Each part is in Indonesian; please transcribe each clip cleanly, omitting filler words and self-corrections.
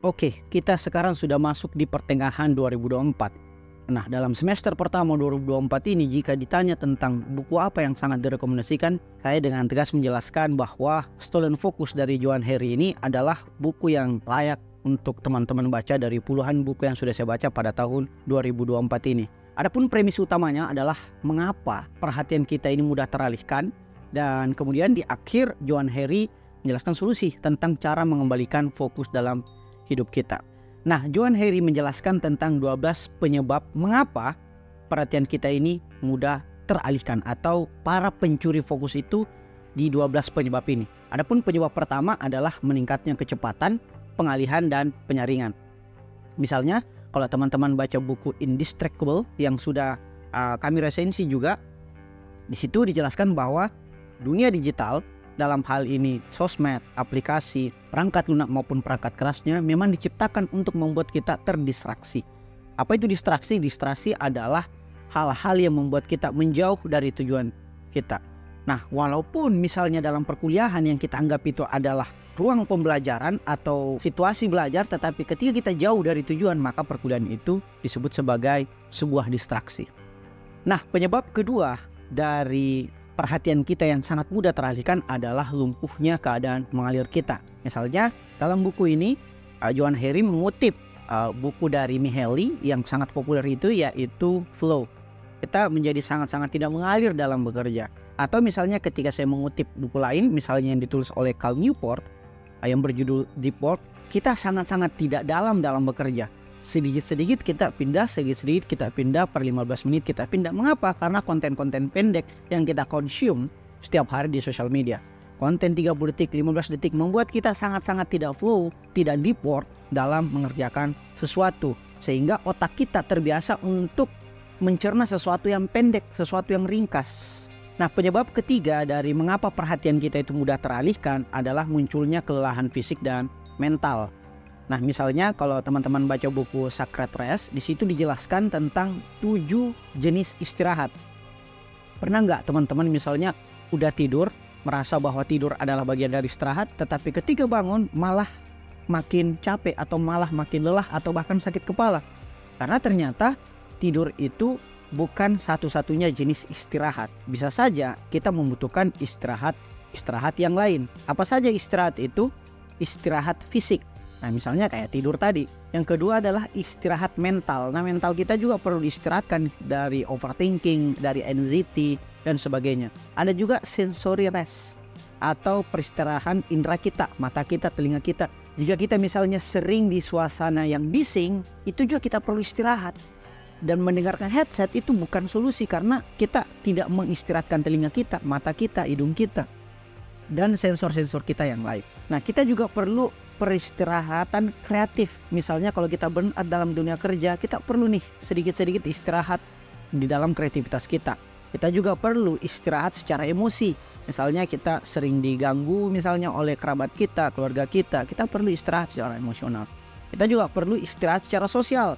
Oke, kita sekarang sudah masuk di pertengahan 2024. Nah, dalam semester pertama 2024 ini jika ditanya tentang buku apa yang sangat direkomendasikan, saya dengan tegas menjelaskan bahwa Stolen Focus dari Johann Hari ini adalah buku yang layak untuk teman-teman baca dari puluhan buku yang sudah saya baca pada tahun 2024 ini. Adapun premis utamanya adalah mengapa perhatian kita ini mudah teralihkan, dan kemudian di akhir Johann Hari menjelaskan solusi tentang cara mengembalikan fokus dalam hidup kita. Nah, Johann Hari menjelaskan tentang 12 penyebab mengapa perhatian kita ini mudah teralihkan atau para pencuri fokus itu di 12 penyebab ini. Adapun penyebab pertama adalah meningkatnya kecepatan, pengalihan, dan penyaringan. Misalnya, kalau teman-teman baca buku Indistractable yang sudah kami resensi juga, di situ dijelaskan bahwa dunia digital dalam hal ini sosmed, aplikasi, perangkat lunak maupun perangkat kerasnya memang diciptakan untuk membuat kita terdistraksi. Apa itu distraksi? Distraksi adalah hal-hal yang membuat kita menjauh dari tujuan kita. Nah, walaupun misalnya dalam perkuliahan yang kita anggap itu adalah ruang pembelajaran atau situasi belajar, tetapi ketika kita jauh dari tujuan, maka perkuliahan itu disebut sebagai sebuah distraksi. Nah, penyebab kedua dari perhatian kita yang sangat mudah teralihkan adalah lumpuhnya keadaan mengalir kita. Misalnya dalam buku ini Johann Hari mengutip buku dari Mihaly yang sangat populer itu, yaitu Flow. Kita menjadi sangat-sangat tidak mengalir dalam bekerja. Atau misalnya ketika saya mengutip buku lain, misalnya yang ditulis oleh Cal Newport yang berjudul Deep Work, kita sangat-sangat tidak dalam bekerja. Sedikit-sedikit kita pindah, sedikit-sedikit kita pindah, per 15 menit kita pindah. Mengapa? Karena konten-konten pendek yang kita consume setiap hari di sosial media. Konten 30 detik, 15 detik membuat kita sangat-sangat tidak flow, tidak deep work dalam mengerjakan sesuatu. Sehingga otak kita terbiasa untuk mencerna sesuatu yang pendek, sesuatu yang ringkas. Nah, penyebab ketiga dari mengapa perhatian kita itu mudah teralihkan adalah munculnya kelelahan fisik dan mental. Nah, misalnya kalau teman-teman baca buku Sacred Rest, di situ dijelaskan tentang 7 jenis istirahat. Pernah nggak teman-teman misalnya udah tidur, merasa bahwa tidur adalah bagian dari istirahat, tetapi ketika bangun malah makin capek atau malah makin lelah atau bahkan sakit kepala? Karena ternyata tidur itu bukan satu-satunya jenis istirahat. Bisa saja kita membutuhkan istirahat yang lain. Apa saja istirahat itu? Istirahat fisik. Nah, misalnya kayak tidur tadi. Yang kedua adalah istirahat mental. Nah, mental kita juga perlu diistirahatkan dari overthinking, dari anxiety, dan sebagainya. Ada juga sensory rest atau peristirahan indera kita, mata kita, telinga kita. Jika kita misalnya sering di suasana yang bising, itu juga kita perlu istirahat. Dan mendengarkan headset itu bukan solusi karena kita tidak mengistirahatkan telinga kita, mata kita, hidung kita, dan sensor-sensor kita yang lain. Nah, kita juga perlu peristirahatan kreatif. Misalnya kalau kita burn out dalam dunia kerja, kita perlu nih sedikit-sedikit istirahat di dalam kreativitas kita. Kita juga perlu istirahat secara emosi. Misalnya kita sering diganggu misalnya oleh kerabat kita, keluarga kita, kita perlu istirahat secara emosional. Kita juga perlu istirahat secara sosial.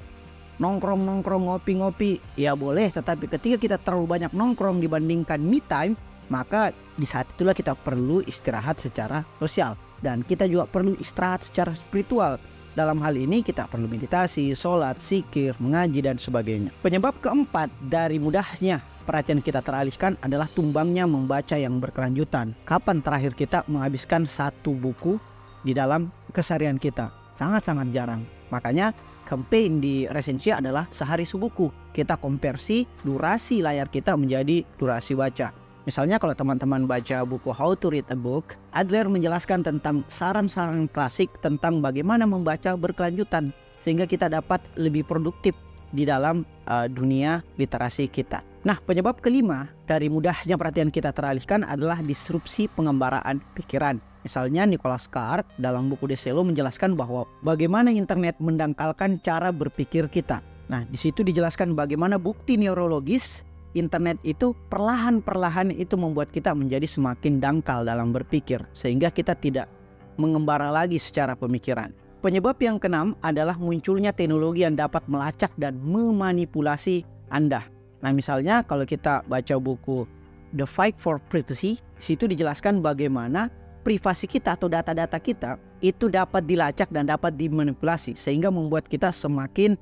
Nongkrong-nongkrong, ngopi-ngopi, ya boleh, tetapi ketika kita terlalu banyak nongkrong dibandingkan me time, maka di saat itulah kita perlu istirahat secara sosial. Dan kita juga perlu istirahat secara spiritual. Dalam hal ini kita perlu meditasi, sholat, zikir, mengaji, dan sebagainya. Penyebab keempat dari mudahnya perhatian kita teralihkan adalah tumbangnya membaca yang berkelanjutan. Kapan terakhir kita menghabiskan satu buku di dalam keseharian kita? Sangat-sangat jarang. Makanya campaign di resensi adalah sehari sebuku. Kita konversi durasi layar kita menjadi durasi baca. Misalnya kalau teman-teman baca buku How to Read a Book, Adler menjelaskan tentang saran-saran klasik tentang bagaimana membaca berkelanjutan sehingga kita dapat lebih produktif di dalam dunia literasi kita. Nah, penyebab kelima dari mudahnya perhatian kita teralihkan adalah disrupsi pengembaraan pikiran. Misalnya Nicholas Carr dalam buku The Silo menjelaskan bahwa bagaimana internet mendangkalkan cara berpikir kita. Nah, di situ dijelaskan bagaimana bukti neurologis internet itu perlahan-perlahan itu membuat kita menjadi semakin dangkal dalam berpikir sehingga kita tidak mengembara lagi secara pemikiran. Penyebab yang keenam adalah munculnya teknologi yang dapat melacak dan memanipulasi Anda. Nah, misalnya kalau kita baca buku The Fight for Privacy, situ dijelaskan bagaimana privasi kita atau data-data kita itu dapat dilacak dan dapat dimanipulasi, sehingga membuat kita semakin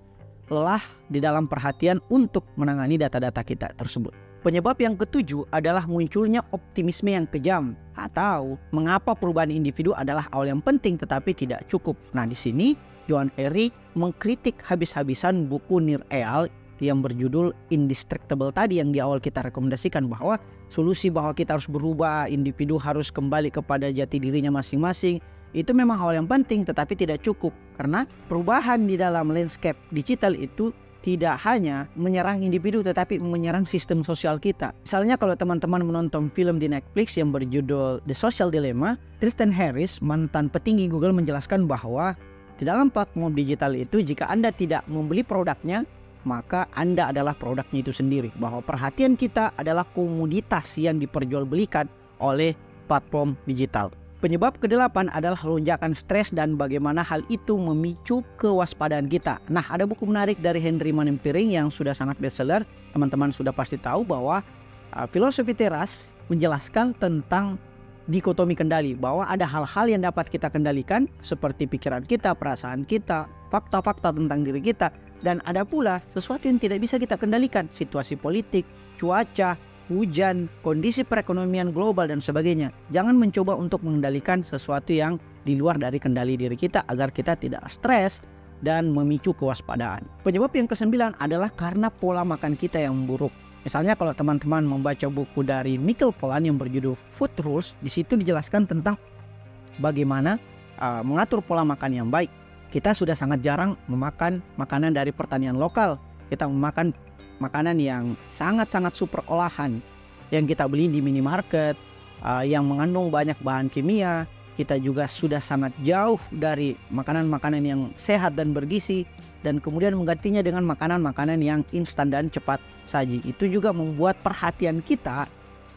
lelah di dalam perhatian untuk menangani data-data kita tersebut. Penyebab yang ketujuh adalah munculnya optimisme yang kejam, atau mengapa perubahan individu adalah awal yang penting tetapi tidak cukup. Nah, di sini Johan Hari mengkritik habis-habisan buku Nir Eyal yang berjudul Indestructible tadi, yang di awal kita rekomendasikan bahwa solusi bahwa kita harus berubah, individu harus kembali kepada jati dirinya masing-masing, itu memang hal yang penting tetapi tidak cukup, karena perubahan di dalam landscape digital itu tidak hanya menyerang individu tetapi menyerang sistem sosial kita. Misalnya kalau teman-teman menonton film di Netflix yang berjudul The Social Dilemma, Tristan Harris, mantan petinggi Google, menjelaskan bahwa di dalam platform digital itu jika Anda tidak membeli produknya, maka Anda adalah produknya itu sendiri. Bahwa perhatian kita adalah komoditas yang diperjualbelikan oleh platform digital. Penyebab kedelapan adalah lonjakan stres dan bagaimana hal itu memicu kewaspadaan kita. Nah, ada buku menarik dari Henry Manenpiring yang sudah sangat bestseller. Teman-teman sudah pasti tahu bahwa filosofi teras menjelaskan tentang dikotomi kendali, bahwa ada hal-hal yang dapat kita kendalikan seperti pikiran kita, perasaan kita, fakta-fakta tentang diri kita, dan ada pula sesuatu yang tidak bisa kita kendalikan, situasi politik, cuaca, hujan, kondisi perekonomian global dan sebagainya. Jangan mencoba untuk mengendalikan sesuatu yang di luar dari kendali diri kita agar kita tidak stres dan memicu kewaspadaan. Penyebab yang ke-9 adalah karena pola makan kita yang buruk. Misalnya kalau teman-teman membaca buku dari Michael Pollan yang berjudul Food Rules, di situ dijelaskan tentang bagaimana mengatur pola makan yang baik. Kita sudah sangat jarang memakan makanan dari pertanian lokal. Kita memakan makanan yang sangat-sangat super olahan yang kita beli di minimarket, yang mengandung banyak bahan kimia. Kita juga sudah sangat jauh dari makanan-makanan yang sehat dan bergizi, dan kemudian menggantinya dengan makanan-makanan yang instan dan cepat saji. Itu juga membuat perhatian kita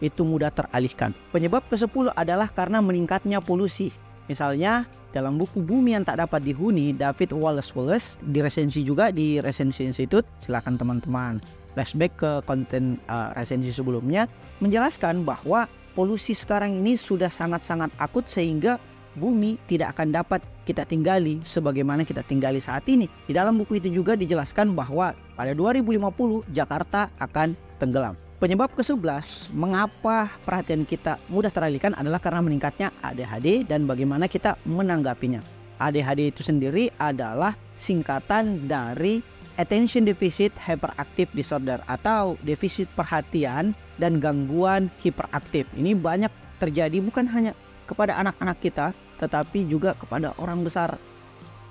itu mudah teralihkan. Penyebab ke-10 adalah karena meningkatnya polusi. Misalnya dalam buku Bumi yang Tak Dapat Dihuni, David Wallace diresensi juga di Resensi Institute. Silakan teman-teman flashback ke konten resensi sebelumnya, menjelaskan bahwa polusi sekarang ini sudah sangat-sangat akut sehingga bumi tidak akan dapat kita tinggali sebagaimana kita tinggali saat ini. Di dalam buku itu juga dijelaskan bahwa pada 2050 Jakarta akan tenggelam. Penyebab ke-11 mengapa perhatian kita mudah teralihkan adalah karena meningkatnya ADHD dan bagaimana kita menanggapinya. ADHD itu sendiri adalah singkatan dari Attention Deficit Hyperactive Disorder atau defisit perhatian dan gangguan hiperaktif. Ini banyak terjadi bukan hanya kepada anak-anak kita tetapi juga kepada orang besar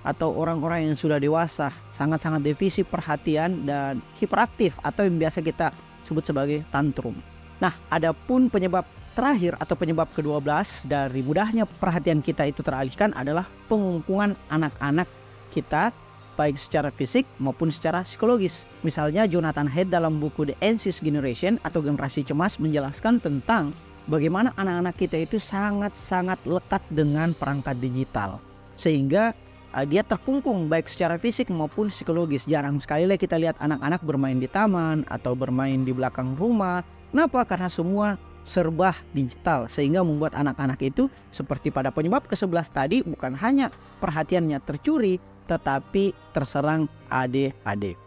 atau orang-orang yang sudah dewasa, sangat-sangat defisit perhatian dan hiperaktif atau yang biasa kita sebut sebagai tantrum. Nah, adapun penyebab terakhir atau penyebab ke-12 dari mudahnya perhatian kita itu teralihkan adalah pengungkungan anak-anak kita baik secara fisik maupun secara psikologis. Misalnya Jonathan Haidt dalam buku The Anxious Generation atau Generasi Cemas menjelaskan tentang bagaimana anak-anak kita itu sangat-sangat lekat dengan perangkat digital sehingga dia terkungkung baik secara fisik maupun psikologis. Jarang sekali lah kita lihat anak-anak bermain di taman atau bermain di belakang rumah. Kenapa? Karena semua serba digital sehingga membuat anak-anak itu seperti pada penyebab ke-11 tadi bukan hanya perhatiannya tercuri tetapi terserang ADHD.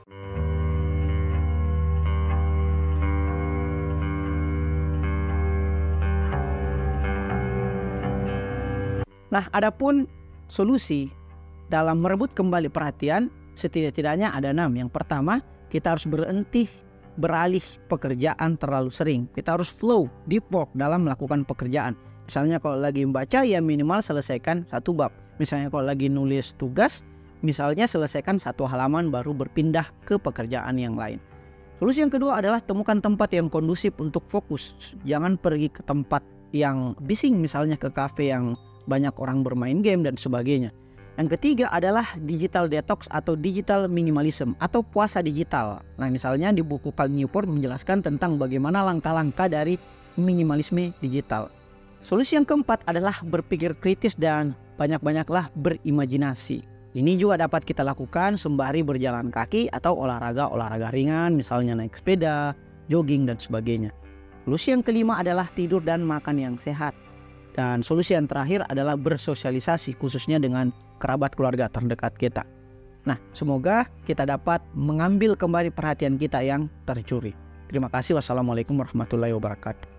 Nah, adapun solusi dalam merebut kembali perhatian, setidak-tidaknya ada 6. Yang pertama, kita harus beralih pekerjaan terlalu sering. Kita harus flow, deep work dalam melakukan pekerjaan. Misalnya kalau lagi membaca, ya minimal selesaikan 1 bab. Misalnya kalau lagi nulis tugas, misalnya selesaikan 1 halaman baru berpindah ke pekerjaan yang lain. Solusi yang kedua adalah temukan tempat yang kondusif untuk fokus. Jangan pergi ke tempat yang bising, misalnya ke kafe yang banyak orang bermain game dan sebagainya. Yang ketiga adalah digital detox atau digital minimalism atau puasa digital. Nah, misalnya di buku Cal Newport menjelaskan tentang bagaimana langkah-langkah dari minimalisme digital. Solusi yang keempat adalah berpikir kritis dan banyak-banyaklah berimajinasi. Ini juga dapat kita lakukan sembari berjalan kaki atau olahraga ringan, misalnya naik sepeda, jogging dan sebagainya. Solusi yang kelima adalah tidur dan makan yang sehat. Dan solusi yang terakhir adalah bersosialisasi, khususnya dengan kerabat keluarga terdekat kita. Nah, semoga kita dapat mengambil kembali perhatian kita yang tercuri. Terima kasih. Wassalamualaikum warahmatullahi wabarakatuh.